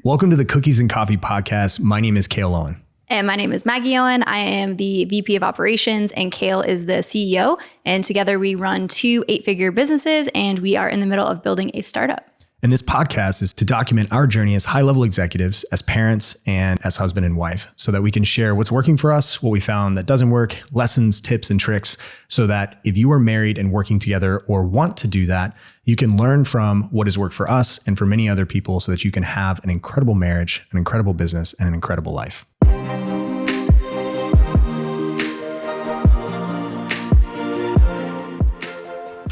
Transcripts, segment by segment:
Welcome to the Cookies and Coffee podcast. My name is Cale Owen. And my name is Maggie Owen. I am the VP of Operations and Cale is the CEO. And together we run 2 8-figure businesses and we are in the middle of building a startup. And this podcast is to document our journey as high-level executives, as parents, and as husband and wife, so that we can share what's working for us, what we found that doesn't work, lessons, tips, and tricks, so that if you are married and working together or want to do that, you can learn from what has worked for us and for many other people so that you can have an incredible marriage, an incredible business, and an incredible life.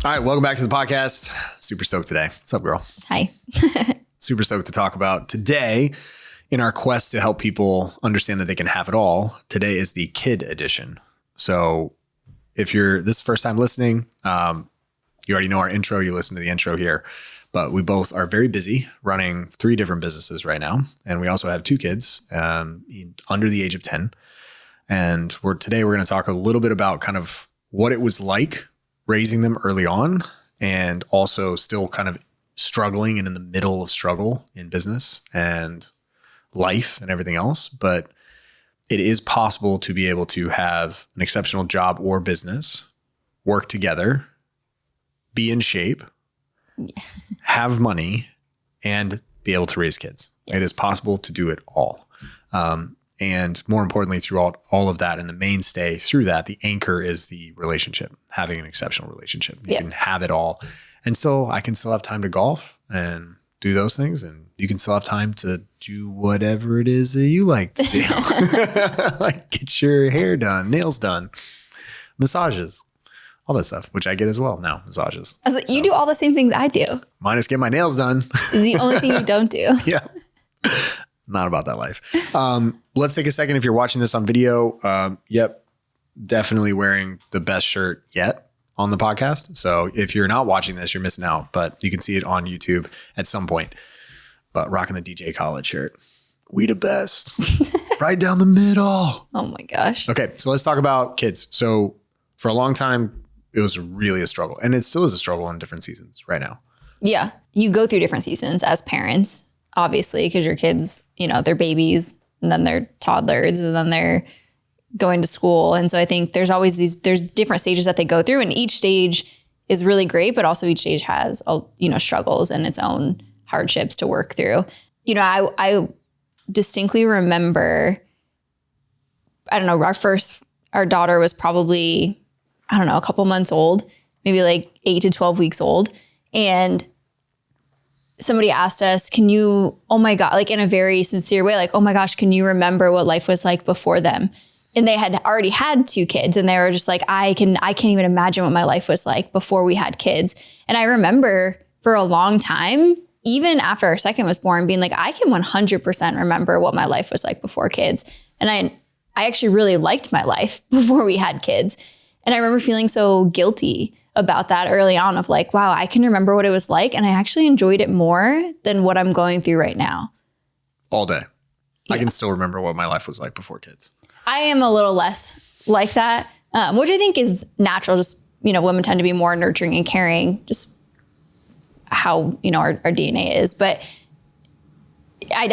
All right, welcome back to the podcast. Super stoked today. What's up, girl? Hi. Super stoked to talk about today in our quest to help people understand that they can have it all. Today is the kid edition. So if this is the first time listening, you already know our intro. You listen to the intro here. But we both are very busy running 3 different businesses right now. And we also have 2 kids under the age of 10. And today we're going to talk a little bit about kind of what it was like raising them early on, and also still kind of struggling and in the middle of struggle in business and life and everything else. But it is possible to be able to have an exceptional job or business, work together, be in shape, have money, and be able to raise kids. Yes. It is possible to do it all. And more importantly, throughout all of that and the mainstay through that, the anchor is the relationship, having an exceptional relationship. You can have it all. And I can still have time to golf and do those things. And you can still have time to do whatever it is that you like to do. Like get your hair done, nails done, massages, all that stuff, which I get as well now, massages. I was like, you do all the same things I do. Minus get my nails done. Is the only thing you don't do. Yeah. Not about that life. Let's take a second. If you're watching this on video, yep, definitely wearing the best shirt yet on the podcast. So if you're not watching this, you're missing out, but you can see it on YouTube at some point. But rocking the DJ Khaled shirt. We the best. Right down the middle. Oh my gosh. Okay, so let's talk about kids. So for a long time, it was really a struggle. And it still is a struggle in different seasons right now. Yeah. You go through different seasons as parents, obviously, because your kids, they're babies and then they're toddlers and then they're going to school. And so I think there's always there's different stages that they go through, and each stage is really great, but also each stage has, struggles and its own hardships to work through. I distinctly remember, our daughter was probably, a couple months old, maybe like 8 to 12 weeks old. And somebody asked us, oh my God, like in a very sincere way, like, oh my gosh, can you remember what life was like before them? And they had already had 2 kids and they were just like, I can't even imagine what my life was like before we had kids. And I remember for a long time, even after our second was born, being like, I can 100% remember what my life was like before kids. And I actually really liked my life before we had kids. And I remember feeling so guilty about that early on of like, wow, I can remember what it was like. And I actually enjoyed it more than what I'm going through right now. All day. Yeah. I can still remember what my life was like before kids. I am a little less like that, which I think is natural. Just, women tend to be more nurturing and caring, just how, our DNA is. But I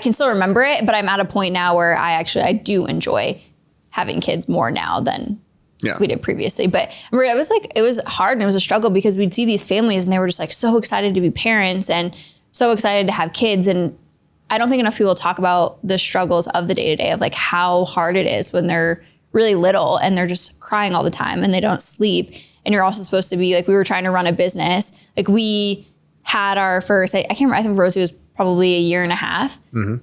can still remember it, but I'm at a point now where I do enjoy having kids more now than we did previously. But it was hard and it was a struggle because we'd see these families and they were just like so excited to be parents and so excited to have kids. And I don't think enough people talk about the struggles of the day-to-day of like how hard it is when they're really little and they're just crying all the time and they don't sleep. And you're also supposed to be like, we were trying to run a business. Like we had our first, I can't remember, I think Rosie was probably a year and a half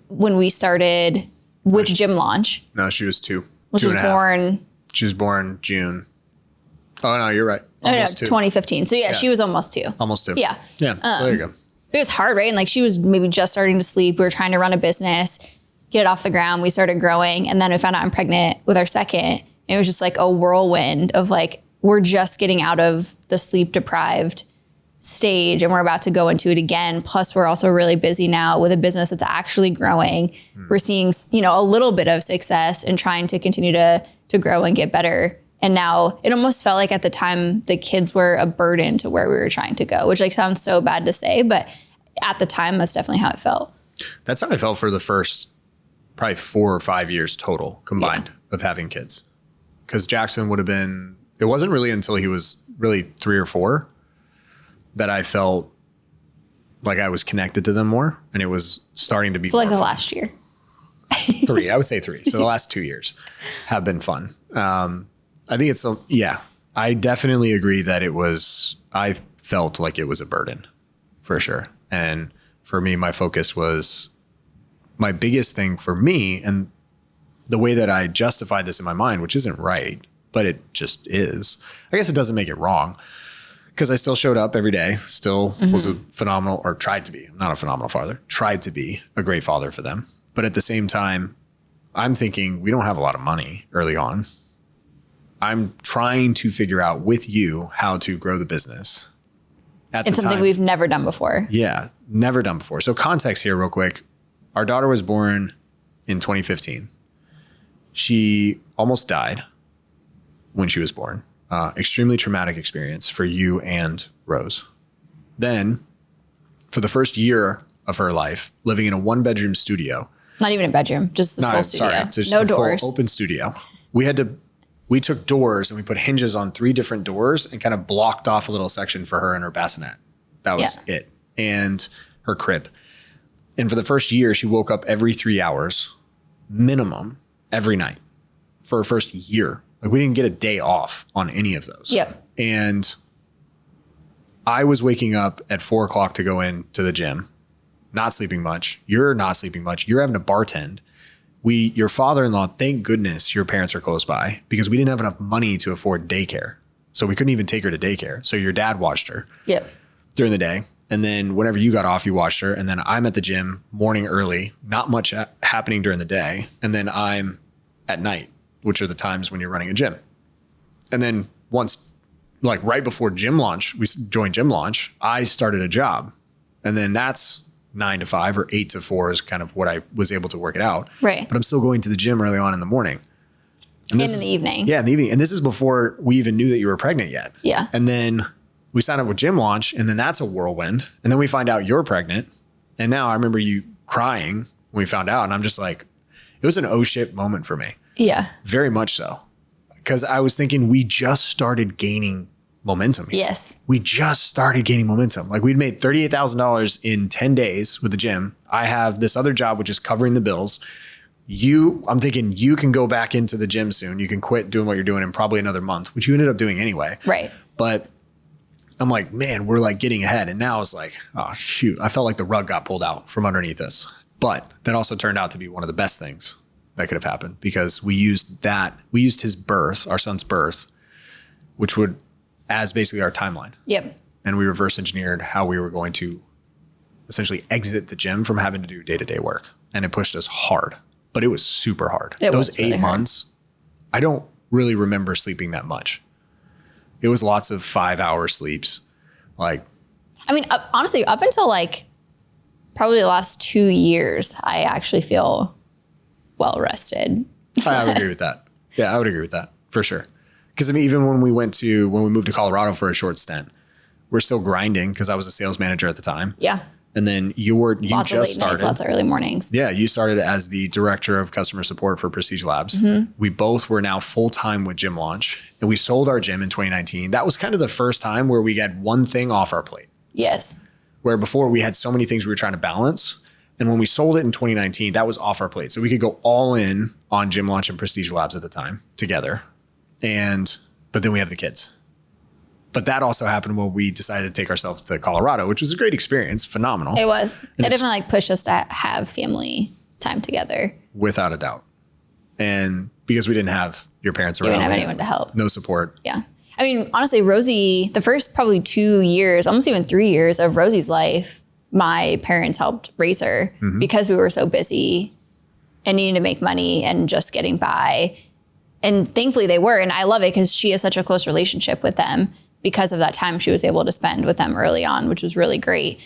when we started with Gym Launch. No, she was 2. She was born June. Oh, no, you're right. Almost 2. 2015. So yeah, she was almost 2. Almost 2. Yeah. Yeah. So there you go. It was hard, right? And like she was maybe just starting to sleep. We were trying to run a business, get it off the ground. We started growing. And then I found out I'm pregnant with our second. It was just like a whirlwind of like, we're just getting out of the sleep deprived stage and we're about to go into it again. Plus we're also really busy now with a business that's actually growing. We're seeing, a little bit of success and trying to continue to grow and get better. And now it almost felt like at the time the kids were a burden to where we were trying to go, which like sounds so bad to say, but at the time that's definitely how it felt. That's how I felt for the first probably 4 or 5 years total combined of having kids. Because Jackson would have been, it wasn't really until he was really 3 or 4 that I felt like I was connected to them more, and it was starting to be So like more the fun. last year. 3, I would say 3. So the last 2 years have been fun. I think it's, I definitely agree that I felt like it was a burden for sure. And for me, my focus was my biggest thing for me, and the way that I justified this in my mind, which isn't right, but it just is. I guess it doesn't make it wrong, because I still showed up every day, still was a phenomenal, or tried to be, not a phenomenal father, tried to be a great father for them. But at the same time, I'm thinking we don't have a lot of money early on. I'm trying to figure out with you how to grow the business. It's something we've never done before. Yeah, never done before. So context here real quick. Our daughter was born in 2015. She almost died when she was born. Extremely traumatic experience for you and Rose. Then, for the first year of her life, living in a 1-bedroom studio. Not even a bedroom, just the full studio. Just no the doors. Full open studio. We took doors and we put hinges on 3 different doors and kind of blocked off a little section for her and her bassinet. That was it. And her crib. And for the first year, she woke up every 3 hours, minimum, every night for her first year. Like, we didn't get a day off on any of those. Yep. And I was waking up at 4 o'clock to go into the gym, not sleeping much. You're not sleeping much. You're having to bartend. Your father-in-law, thank goodness your parents are close by, because we didn't have enough money to afford daycare. So we couldn't even take her to daycare. So your dad watched her during the day. And then whenever you got off, you watched her. And then I'm at the gym morning early, not much happening during the day. And then I'm at night, which are the times when you're running a gym. And then once, like right before gym launch, we joined gym launch, I started a job. And then that's 9 to 5 or 8 to 4 is kind of what I was able to work it out. Right. But I'm still going to the gym early on in the morning. And in the evening. Yeah, in the evening. And this is before we even knew that you were pregnant yet. Yeah. And then we signed up with gym launch, and then that's a whirlwind. And then we find out you're pregnant. And now I remember you crying when we found out. And I'm just like, it was an oh shit moment for me. Yeah. Very much so. Because I was thinking we just started gaining momentum here. Yes. We just started gaining momentum. Like, we'd made $38,000 in 10 days with the gym. I have this other job, which is covering the bills. I'm thinking you can go back into the gym soon. You can quit doing what you're doing in probably another month, which you ended up doing anyway. Right. But I'm like, man, we're like getting ahead. And now it's like, oh shoot, I felt like the rug got pulled out from underneath us. But that also turned out to be one of the best things that could have happened, because we used his birth, our son's birth, which would, as basically our timeline. Yep. And we reverse engineered how we were going to essentially exit the gym from having to do day-to-day work. And it pushed us hard, but it was super hard. Those really 8 months, I don't really remember sleeping that much. It was lots of 5-hour sleeps. Like, I mean, honestly, up until like probably the last 2 years, I actually feel well rested. I would agree with that. Yeah, I would agree with that for sure. Because I mean, even when we moved to Colorado for a short stint, we're still grinding, because I was a sales manager at the time. Yeah. And then you lots just of late started. Nights, lots of early mornings. Yeah, you started as the director of customer support for Prestige Labs. Mm-hmm. We both were now full-time with Gym Launch, and we sold our gym in 2019. That was kind of the first time where we had one thing off our plate. Yes. Where before we had so many things we were trying to balance. And when we sold it in 2019, that was off our plate. So we could go all in on Gym Launch and Prestige Labs at the time together. But then we have the kids. But that also happened when we decided to take ourselves to Colorado, which was a great experience. Phenomenal. It was. It definitely like pushed us to have family time together. Without a doubt. And because we didn't have your parents around. We didn't have anyone to help. No support. Yeah. I mean, honestly, Rosie, the first probably 2 years, almost even 3 years of Rosie's life, my parents helped raise her because we were so busy and needing to make money and just getting by. And thankfully they were. And I love it because she has such a close relationship with them because of that time she was able to spend with them early on, which was really great.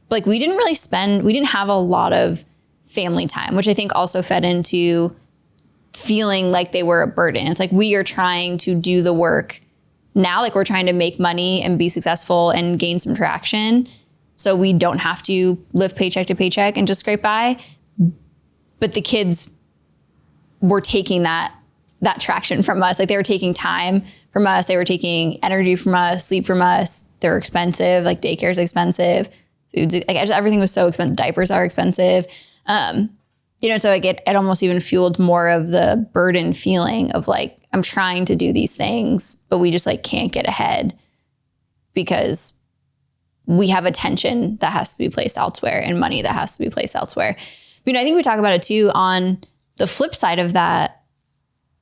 Like we didn't have a lot of family time, which I think also fed into feeling like they were a burden. It's like we are trying to do the work now, like we're trying to make money and be successful and gain some traction. so we don't have to live paycheck to paycheck and just scrape by. But the kids were taking that traction from us. Like they were taking time from us. They were taking energy from us, sleep from us. They're expensive. Like daycare's expensive. Food's like everything was so expensive. Diapers are expensive. So like it almost even fueled more of the burden feeling of like, I'm trying to do these things, but we just like can't get ahead because we have attention that has to be placed elsewhere and money that has to be placed elsewhere. I think we talk about it too on the flip side of that.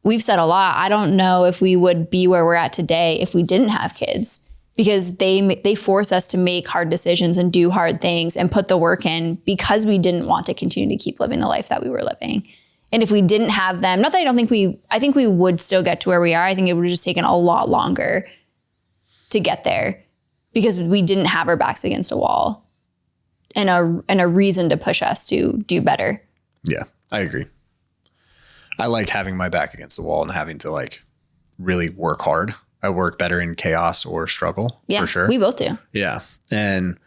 We've said a lot. I don't know if we would be where we're at today if we didn't have kids, because they force us to make hard decisions and do hard things and put the work in because we didn't want to continue to keep living the life that we were living. And if we didn't have them, not that I think we would still get to where we are. I think it would have just taken a lot longer to get there because we didn't have our backs against a wall and a reason to push us to do better. Yeah, I agree. I like having my back against the wall and having to like really work hard. I work better in chaos or struggle, for sure. We both do. Yeah. And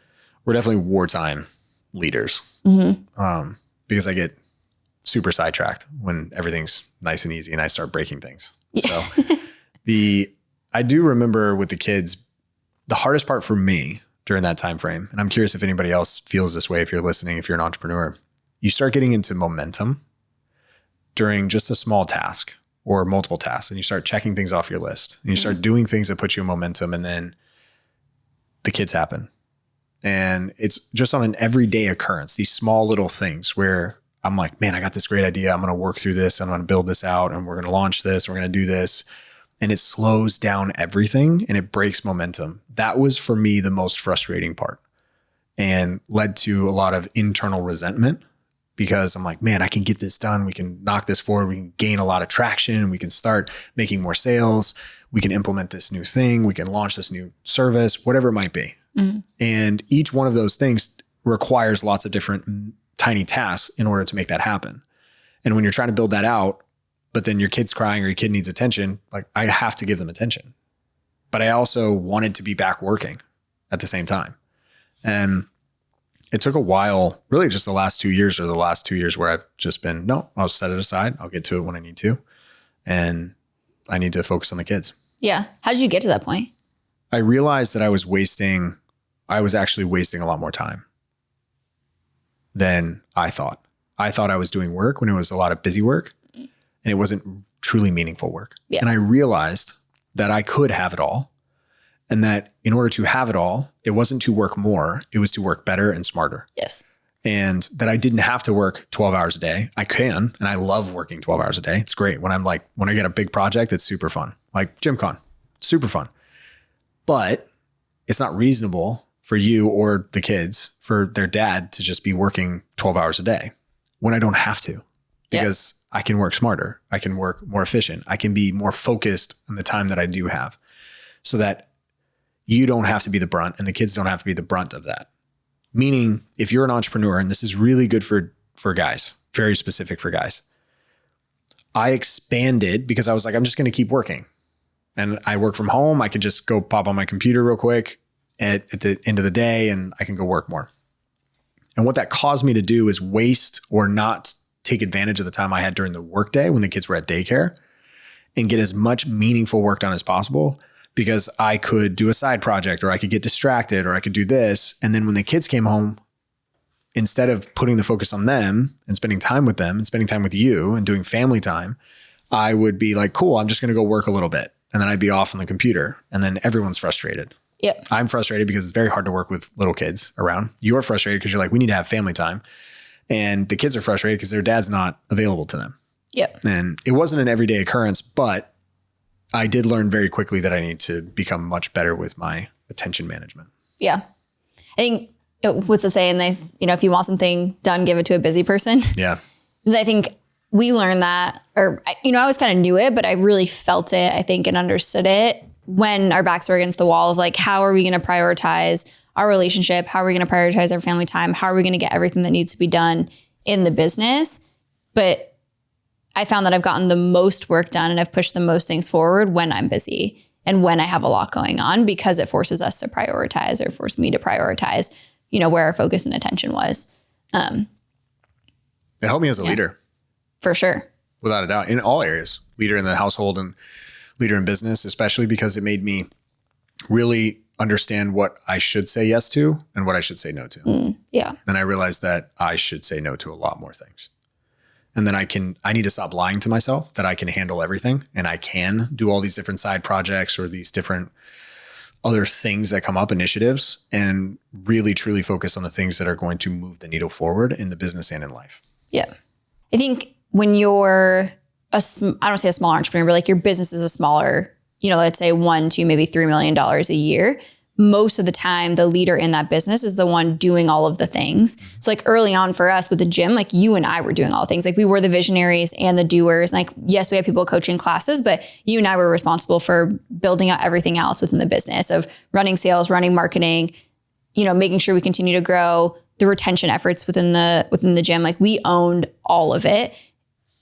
we're definitely wartime leaders because I get super sidetracked when everything's nice and easy and I start breaking things. Yeah. So I do remember with the kids, the hardest part for me during that time frame, and I'm curious if anybody else feels this way, if you're listening, if you're an entrepreneur, you start getting into momentum during just a small task or multiple tasks, and you start checking things off your list and you start doing things that put you in momentum, and then the kids happen. And it's just on an everyday occurrence, these small little things where I'm like, man, I got this great idea. I'm going to work through this. I'm going to build this out and we're going to launch this. We're going to do this. And it slows down everything and it breaks momentum. That was for me the most frustrating part and led to a lot of internal resentment because I'm like, man, I can get this done. We can knock this forward. We can gain a lot of traction. We can start making more sales. We can implement this new thing. We can launch this new service, whatever it might be. Mm-hmm. And each one of those things requires lots of different tiny tasks in order to make that happen. And when you're trying to build that out, but then your kid's crying or your kid needs attention, like I have to give them attention. But I also wanted to be back working at the same time. And it took a while, really just the last 2 years where I've just been, no, I'll set it aside. I'll get to it when I need to. And I need to focus on the kids. Yeah. How did you get to that point? I realized that I was actually wasting a lot more time than I thought. I thought I was doing work when it was a lot of busy work and it wasn't truly meaningful work. Yeah. And I realized that I could have it all. And that in order to have it all, it wasn't to work more, it was to work better and smarter. Yes. And that I didn't have to work 12 hours a day. I can, and I love working 12 hours a day. It's great. When I get a big project, it's super fun. Like GymCon, super fun. But it's not reasonable for you or the kids, for their dad to just be working 12 hours a day when I don't have to, because I can work smarter. I can work more efficient. I can be more focused on the time that I do have so that you don't have to be the brunt and the kids don't have to be the brunt of that. Meaning if you're an entrepreneur, and this is really good for guys, very specific for guys. I expanded because I was like, I'm just going to keep working and I work from home. I can just go pop on my computer real quick at the end of the day and I can go work more. And what that caused me to do is waste or not take advantage of the time I had during the workday when the kids were at daycare and get as much meaningful work done as possible, because I could do a side project or I could get distracted or I could do this. And then when the kids came home, instead of putting the focus on them and spending time with them and spending time with you and doing family time, I would be like, cool, I'm just going to go work a little bit. And then I'd be off on the computer and then everyone's frustrated. Yep. I'm frustrated because it's very hard to work with little kids around. You're frustrated because you're like, we need to have family time. And the kids are frustrated because their dad's not available to them. Yep. And it wasn't an everyday occurrence, but I did learn very quickly that I need to become much better with my attention management. Yeah. I think what's the saying? If you want something done, give it to a busy person. Yeah. I think we learned that, or, I always kind of knew it, but I really felt it, I think, and understood it when our backs were against the wall of like, how are we going to prioritize our relationship? How are we going to prioritize our family time? How are we going to get everything that needs to be done in the business? But I found that I've gotten the most work done and I've pushed the most things forward when I'm busy and when I have a lot going on, because it forces us to prioritize, or force me to prioritize where our focus and attention was. It helped me as a leader. For sure. Without a doubt, in all areas, leader in the household and leader in business, especially because it made me really understand what I should say yes to and what I should say no to. Yeah. And I realized that I should say no to a lot more things. And then I need to stop lying to myself that I can handle everything and I can do all these different side projects or these different other things that come up, initiatives, and really truly focus on the things that are going to move the needle forward in the business and in life. Yeah. I think when you're I don't say a smaller entrepreneur, but like your business is a smaller, let's say $1, 2, maybe $3 million a year. Most of the time, the leader in that business is the one doing all of the things. So like early on for us with the gym, like you and I were doing all the things. Like we were the visionaries and the doers. Like, yes, we had people coaching classes, but you and I were responsible for building out everything else within the business of running sales, running marketing, making sure we continue to grow, the retention efforts within the gym. Like we owned all of it,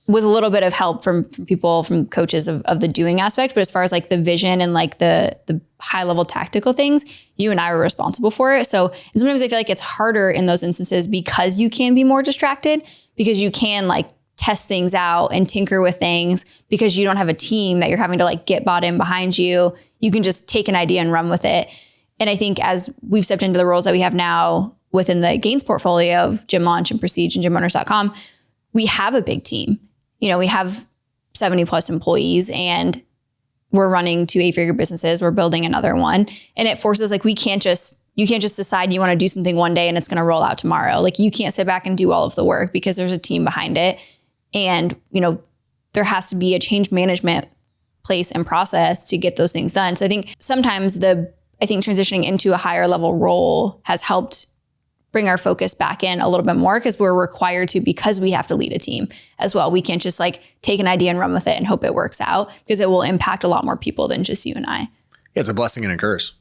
with a little bit of help from people, from coaches of the doing aspect. But as far as like the vision and like the high level tactical things, you and I were responsible for it. So, and sometimes I feel like it's harder in those instances because you can be more distracted, because you can like test things out and tinker with things because you don't have a team that you're having to like get bought in behind you. You can just take an idea and run with it. And I think as we've stepped into the roles that we have now within the Gains portfolio of Gym Launch and Prestige and gymowners.com, we have a big team. We have 70 plus employees and we're running 2 8-figure businesses. We're building another one. And it forces like, you can't just decide you want to do something one day and it's going to roll out tomorrow. Like you can't sit back and do all of the work because there's a team behind it. And, there has to be a change management place and process to get those things done. So I think sometimes transitioning into a higher level role has helped bring our focus back in a little bit more because we're required to, because we have to lead a team as well. We can't just like take an idea and run with it and hope it works out because it will impact a lot more people than just you and I. Yeah, it's a blessing and a curse.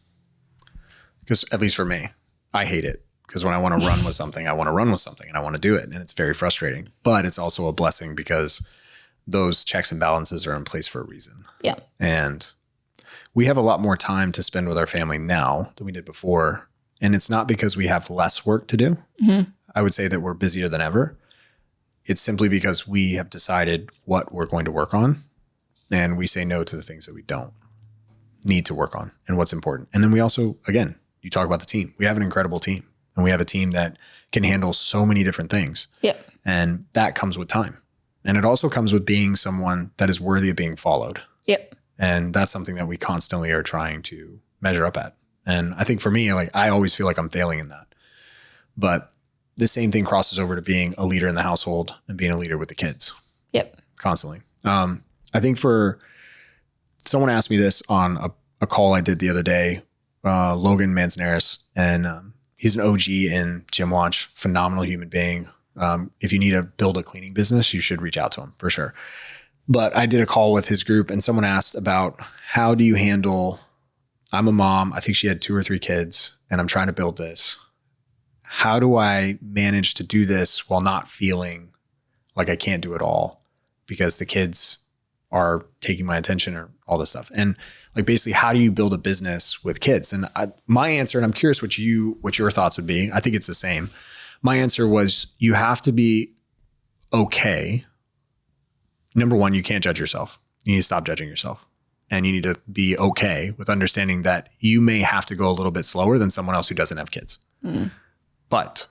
Because at least for me, I hate it because when I want to run with something, I want to run with something and I want to do it. And it's very frustrating, but it's also a blessing because those checks and balances are in place for a reason. Yeah. And we have a lot more time to spend with our family now than we did before. And it's not because we have less work to do. Mm-hmm. I would say that we're busier than ever. It's simply because we have decided what we're going to work on. And we say no to the things that we don't need to work on and what's important. And then we also, again, you talk about the team. We have an incredible team. And we have a team that can handle so many different things. Yep. And that comes with time. And it also comes with being someone that is worthy of being followed. Yep. And that's something that we constantly are trying to measure up at. And I think for me, like I always feel like I'm failing in that. But the same thing crosses over to being a leader in the household and being a leader with the kids. Yep. Constantly. I think someone asked me this on a call I did the other day, Logan Manzanares, and he's an OG in Gym Launch, phenomenal human being. If you need to build a cleaning business, you should reach out to him for sure. But I did a call with his group and someone asked about how do you handle, I'm a mom, I think she had 2 or 3 kids and I'm trying to build this. How do I manage to do this while not feeling like I can't do it all because the kids are taking my attention or all this stuff? And like basically, how do you build a business with kids? And my answer, and I'm curious what your thoughts would be. I think it's the same. My answer was you have to be okay. Number one, you can't judge yourself. You need to stop judging yourself. And you need to be okay with understanding that you may have to go a little bit slower than someone else who doesn't have kids. Mm. But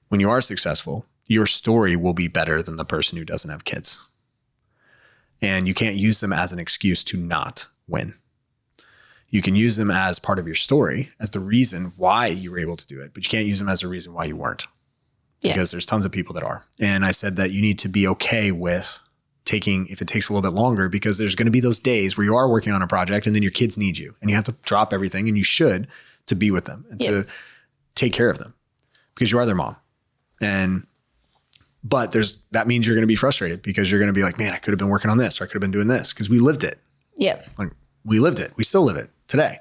when you are successful, your story will be better than the person who doesn't have kids. And you can't use them as an excuse to not win. You can use them as part of your story, as the reason why you were able to do it, but you can't use them as a reason why you weren't. Because there's tons of people that are. And I said that you need to be okay with taking, if it takes a little bit longer, because there's going to be those days where you are working on a project and then your kids need you and you have to drop everything, and you should, to be with them and to take care of them because you are their mom. But that means you're going to be frustrated because you're going to be like, man, I could have been working on this or I could have been doing this because we lived it. Yeah. Like we lived it. We still live it today.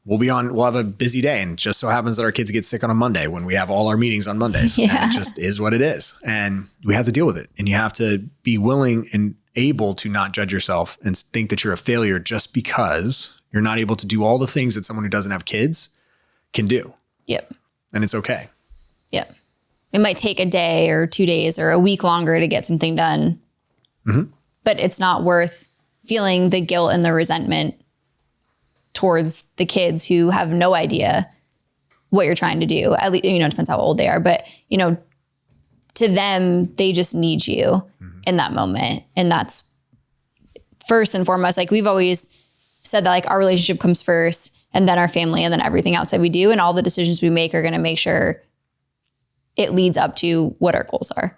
We'll have a busy day, and just so happens that our kids get sick on a Monday when we have all our meetings on Mondays. Yeah. And it just is what it is. And we have to deal with it. And you have to be willing and able to not judge yourself and think that you're a failure just because you're not able to do all the things that someone who doesn't have kids can do. Yep. and it's okay. Yeah. It might take a day or 2 days or a week longer to get something done, but it's not worth feeling the guilt and the resentment towards the kids who have no idea what you're trying to do. At least, it depends how old they are, but to them, they just need you in that moment. And that's first and foremost. Like, we've always said that, like, our relationship comes first, and then our family, and then everything else that we do. And all the decisions we make are going to make sure it leads up to what our goals are.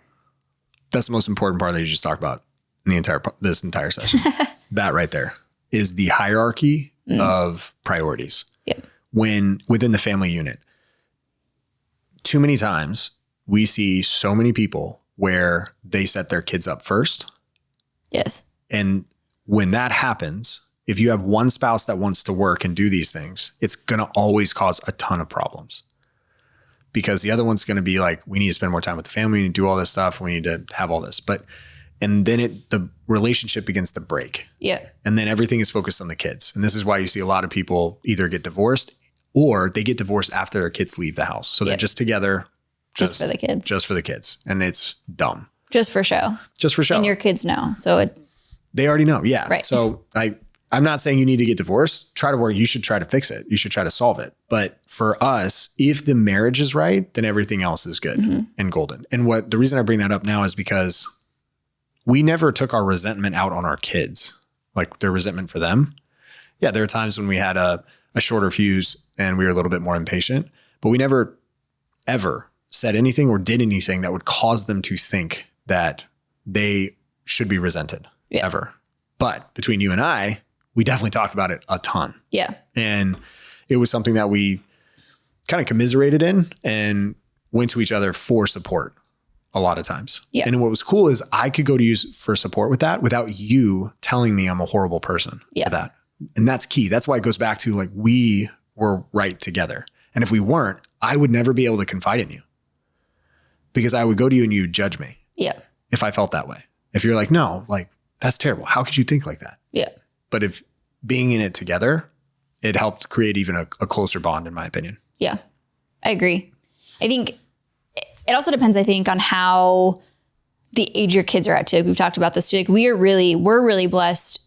That's the most important part that you just talked about in this entire session. That right there is the hierarchy of priorities. Yeah. When within the family unit, too many times we see so many people where they set their kids up first. Yes. And when that happens, if you have one spouse that wants to work and do these things, it's going to always cause a ton of problems, because the other one's going to be like, we need to spend more time with the family, we need to do all this stuff, we need to have all this. And then the relationship begins to break. Yeah. And then everything is focused on the kids. And this is why you see a lot of people either get divorced or they get divorced after their kids leave the house. So they're just together. Just for the kids. Just for the kids. And it's dumb. Just for show. Just for show. And your kids know. So they already know. Yeah. Right. So I'm not saying you need to get divorced. Try to work. You should try to fix it. You should try to solve it. But for us, if the marriage is right, then everything else is good and golden. And the reason I bring that up now is because we never took our resentment out on our kids, like their resentment for them. Yeah, there are times when we had a shorter fuse and we were a little bit more impatient, but we never, ever said anything or did anything that would cause them to think that they should be resented ever. But between you and I, we definitely talked about it a ton. Yeah. And it was something that we kind of commiserated in and went to each other for support a lot of times. Yeah. And what was cool is I could go to you for support with that without you telling me I'm a horrible person for that. And that's key. That's why it goes back to, like, we were right together. And if we weren't, I would never be able to confide in you, because I would go to you and you would judge me. Yeah. If I felt that way. If you're like, no, like, that's terrible. How could you think like that? Yeah. But if being in it together, it helped create even a closer bond, in my opinion. Yeah, I agree. I think it also depends, I think, on how the age your kids are at too. Like, we've talked about this too. Like, we're really blessed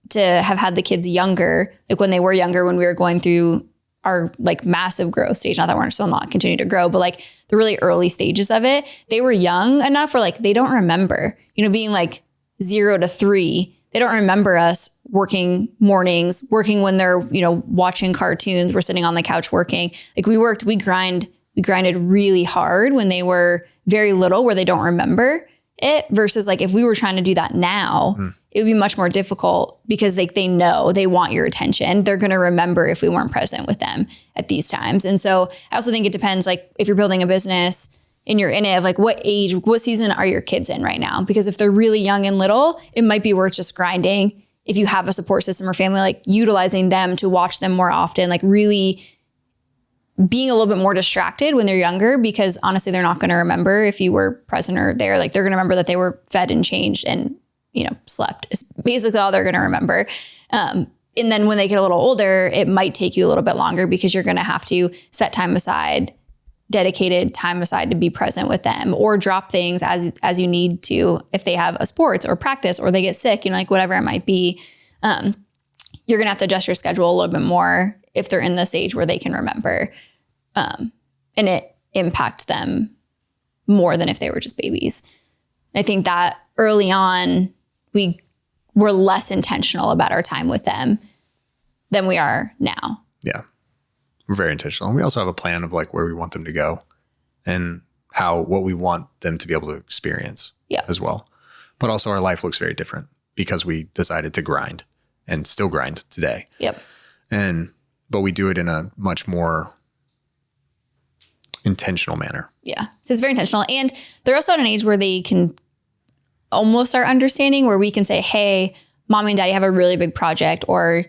to have had the kids younger, like when they were younger, when we were going through our like massive growth stage. Not that we're still not continuing to grow, but like the really early stages of it, they were young enough where like they don't remember, being like 0 to 3. They don't remember us working mornings, working when they're, watching cartoons. We're sitting on the couch working. Like, we grinded really hard when they were very little, where they don't remember it, versus like if we were trying to do that now, it would be much more difficult, because they know they want your attention. They're going to remember if we weren't present with them at these times. And so I also think it depends, like if you're building a business and you're in it, of like what age, what season are your kids in right now? Because if they're really young and little, it might be worth just grinding. If you have a support system or family, like utilizing them to watch them more often, like really being a little bit more distracted when they're younger, because honestly, they're not going to remember if you were present or there. Like, they're going to remember that they were fed and changed and, slept. It's basically all they're going to remember. And then when they get a little older, it might take you a little bit longer, because you're going to have to set time aside, dedicated time aside to be present with them, or drop things as you need to, if they have a sports or practice or they get sick, like whatever it might be. You're going to have to adjust your schedule a little bit more if they're in the stage where they can remember, and it impacts them more than if they were just babies. And I think that early on, we were less intentional about our time with them than we are now. Yeah. We're very intentional. And we also have a plan of like where we want them to go and what we want them to be able to experience as well. But also our life looks very different because we decided to grind and still grind today. Yep. But we do it in a much more intentional manner. Yeah. So it's very intentional. And they're also at an age where they can almost start understanding, where we can say, hey, mommy and daddy have a really big project, or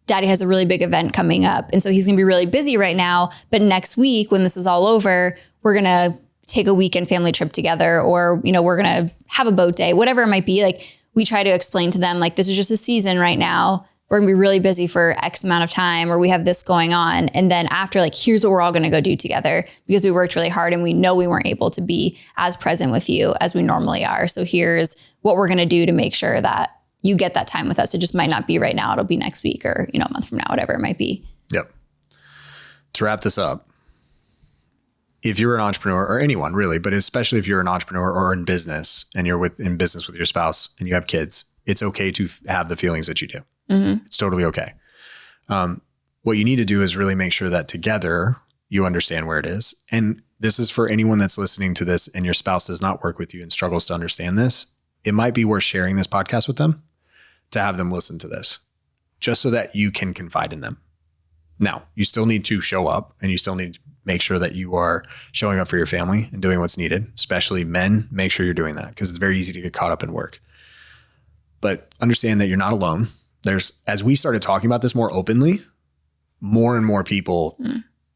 daddy has a really big event coming up. And so he's going to be really busy right now. But next week, when this is all over, we're going to take a weekend family trip together, or, we're going to have a boat day, whatever it might be. Like, we try to explain to them, like, this is just a season right now. we're gonna be really busy for X amount of time, or we have this going on. And then after, like, here's what we're all gonna go do together because we worked really hard and we know we weren't able to be as present with you as we normally are. So here's what we're gonna do to make sure that you get that time with us. It just might not be right now. It'll be next week or, a month from now, whatever it might be. Yep. To wrap this up, if you're an entrepreneur, or anyone really, but especially if you're an entrepreneur or in business and you're in business with your spouse and you have kids, it's okay to have the feelings that you do. Mm-hmm. It's totally okay. What you need to do is really make sure that together you understand where it is. And this is for anyone that's listening to this and your spouse does not work with you and struggles to understand this. It might be worth sharing this podcast with them to have them listen to this just so that you can confide in them. Now, you still need to show up and you still need to make sure that you are showing up for your family and doing what's needed, especially men. Make sure you're doing that because it's very easy to get caught up in work. But understand that you're not alone. As we started talking about this more openly, more and more people,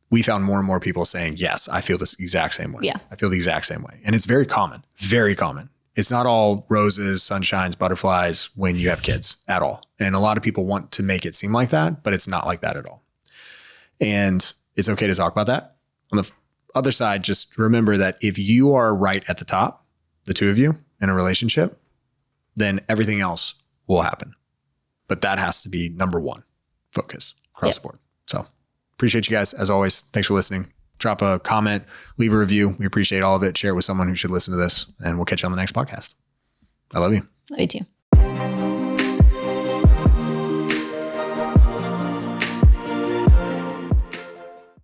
we found more and more people saying, yes, I feel this exact same way. Yeah. I feel the exact same way. And it's very common, very common. It's not all roses, sunshines, butterflies when you have kids at all. And a lot of people want to make it seem like that, but it's not like that at all. And it's okay to talk about that. On the other side, just remember that if you are right at the top, the two of you in a relationship, then everything else will happen. But that has to be number one focus across the board. So appreciate you guys. As always, thanks for listening. Drop a comment, leave a review. We appreciate all of it. Share it with someone who should listen to this, and we'll catch you on the next podcast. I love you. Love you too.